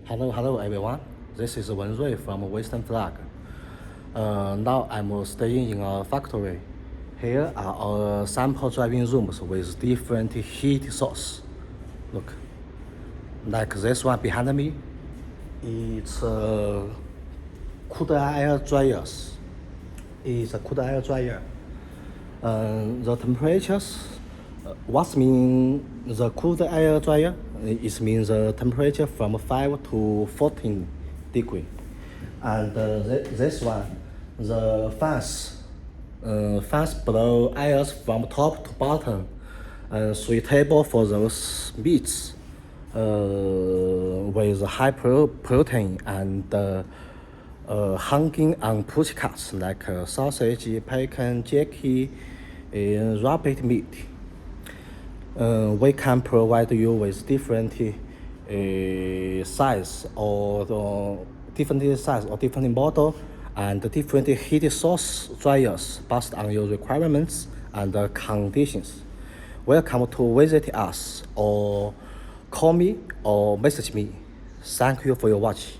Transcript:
Hello everyone. This is Wen Rui from Western Flag. Now I'm staying in a factory. Here are our sample driving rooms with different heat source. Look, like this one behind me. It's cooled air dryers. It's a cooled air dryer. The temperatures, what mean the cooled air dryer? It means the temperature from 5 to 14 degree. And this one, the fans blow airs from top to bottom, suitable for those meats with high protein and hanging on push cuts like sausage, bacon, jerky, rabbit meat. We can provide you with different size or different model and different heat source dryers based on your requirements and conditions. Welcome to visit us or call me or message me. Thank you for your watch.